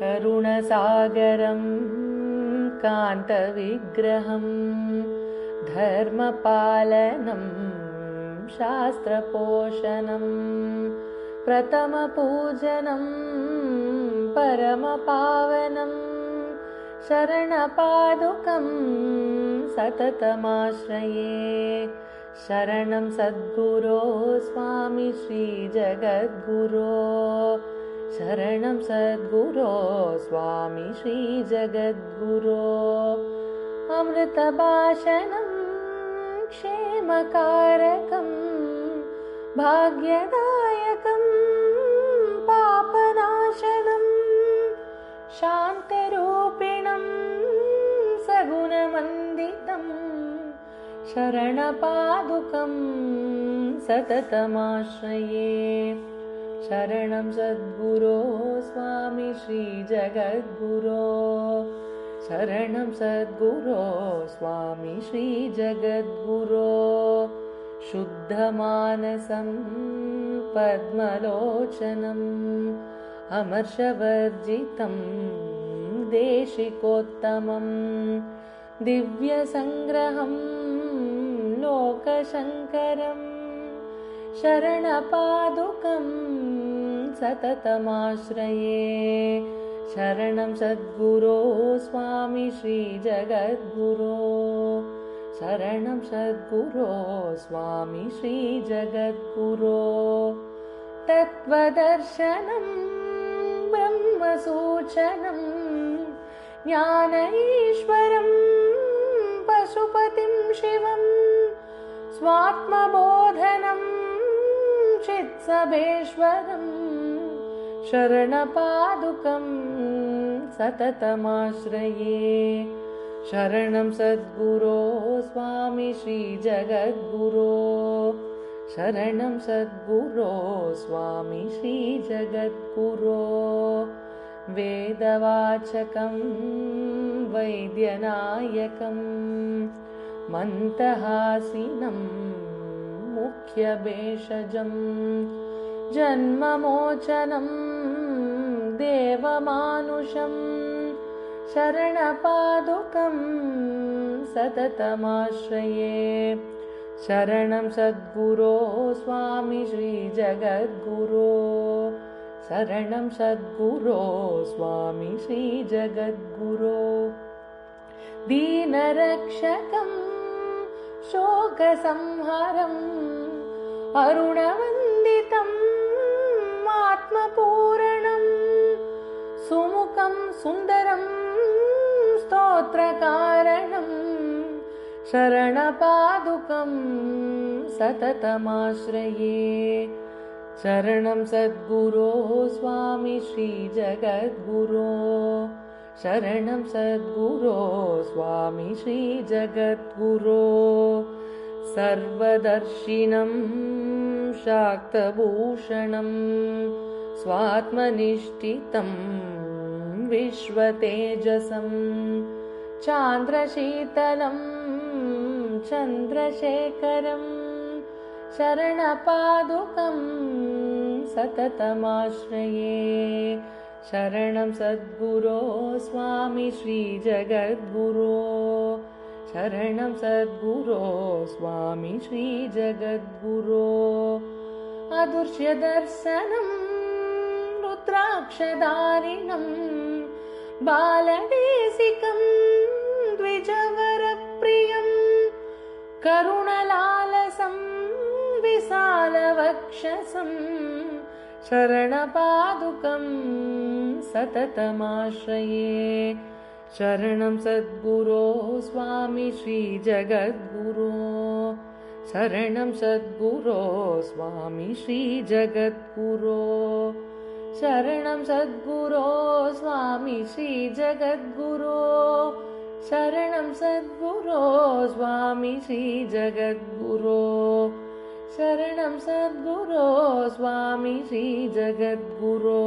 करुणसागरं कान्तविग्रहं धर्मपालनं शास्त्रपोषणं प्रथमपूजनं परमपावनं शरणपादुकं सततमाश्रये। शरणं सद्गुरो स्वामी श्रीजगद्गुरो, शरणं सद्गुरो स्वामी श्रीजगद्गुरो। अमृतभाषणं क्षेमकारकं भाग्यदायकं पापनाशनं शान्तरूपिणं सगुणमण्डितं शरणपादुकं सततमाश्रये। शरणं सद्गुरो स्वामी श्रीजगद्गुरो, शरणं सद्गुरो स्वामी श्रीजगद्गुरो। शुद्धमानसं पद्मलोचनम् अमर्षवर्जितं देशिकोत्तमं दिव्यसंग्रहं लोकशङ्करं शरणपादुकं सततमाश्रये। शरणं सद्गुरो स्वामी श्रीजगद्गुरो, शरणं सद्गुरो स्वामी श्रीजगद्गुरो। तत्त्वदर्शनं ब्रह्मसूचनं ज्ञानईश्वरं पशुपतिं शिवं स्वात्मबोधनं चित्सभेश्वरं शरणपादुकं सततमाश्रये। शरणं सद्गुरो स्वामी श्रीजगद्गुरो, शरणं सद्गुरो स्वामी श्रीजगद्गुरो। वेदवाचकं वैद्यनायकं मन्दहासिनं मुख्यभेषजं जन्ममोचनं देवमानुषं शरणपादुकं सततमाश्रये। शरणं सद्गुरो स्वामी श्रीजगद्गुरो, शरणं सद्गुरो स्वामी श्रीजगद्गुरो। दीनरक्षकं शोकसंहारम् अरुणवन्दितम् आत्मपूरणं सुमुखं सुन्दरं स्तोत्रकारणं शरणपादुकं सततमाश्रये। शरणं सद्गुरो स्वामी श्रीजगद्गुरो, शरणं सद्गुरो स्वामी श्रीजगद्गुरो। सर्वदर्शिनं शाक्तभूषणं स्वात्मनिष्ठितं विश्वतेजसं चान्द्रशीतलं चन्द्रशेखरं शरणपादुकं सततमाश्रये। शरणं सद्गुरो स्वामी श्रीजगद्गुरो, शरणं सद्गुरो स्वामी श्रीजगद्गुरो। अदृश्यदर्शनं रुद्राक्षधारिणं बालदेशिकं द्विजवरप्रियं करुणलालसं विशालवक्षसं शरणपादुकं सततमाश्रये। शरणं सद्गुरो स्वामी श्रीजगद्गुरो, शरणं सद्गुरो स्वामी श्रीजगद्गुरो। शरणं सद्गुरो स्वामी श्रीजगद्गुरो, शरणं सद्गुरो स्वामी श्रीजगद्गुरो। शरणं सद्गुरो स्वामी श्रीजगद्गुरो,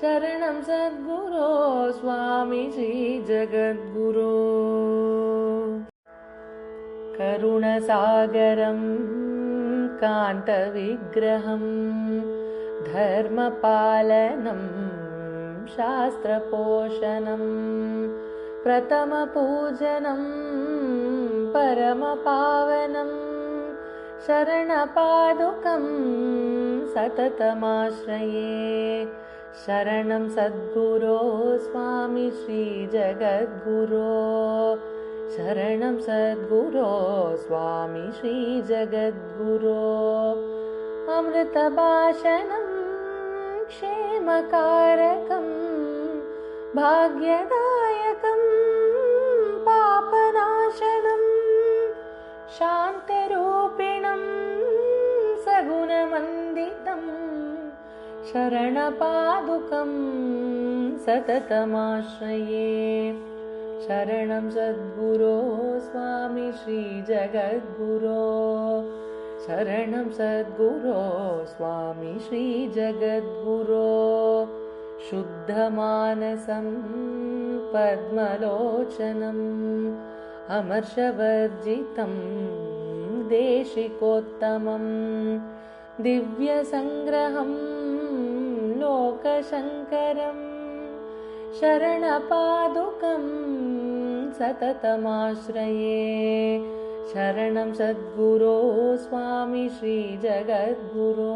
शरणं सद्गुरो स्वामी श्रीजगद्गुरो। करुणसागरं कान्तविग्रहं धर्मपालनं शास्त्रपोषणम् प्रथमपूजनं परमपावनं शरणपादुकं सततमाश्रये शरणं सद्गुरो स्वामी श्रीजगद्गुरो शरणं सद्गुरो स्वामी श्रीजगद्गुरो अमृतभाषणं क्षेमकारकं भाग्यदायकं पापनाशनं शान्तरूपिणं सगुणमण्डितं शरणपादुकं सततमाश्रये शरणं सद्गुरो स्वामी श्रीजगद्गुरो शरणं सद्गुरो स्वामी श्रीजगद्गुरो शुद्धमानसं पद्मलोचनम् अमर्षवर्जितं देशिकोत्तमं दिव्यसङ्ग्रहं लोकशङ्करं शरणपादुकं सततमाश्रये शरणं सद्गुरो स्वामी श्रीजगद्गुरो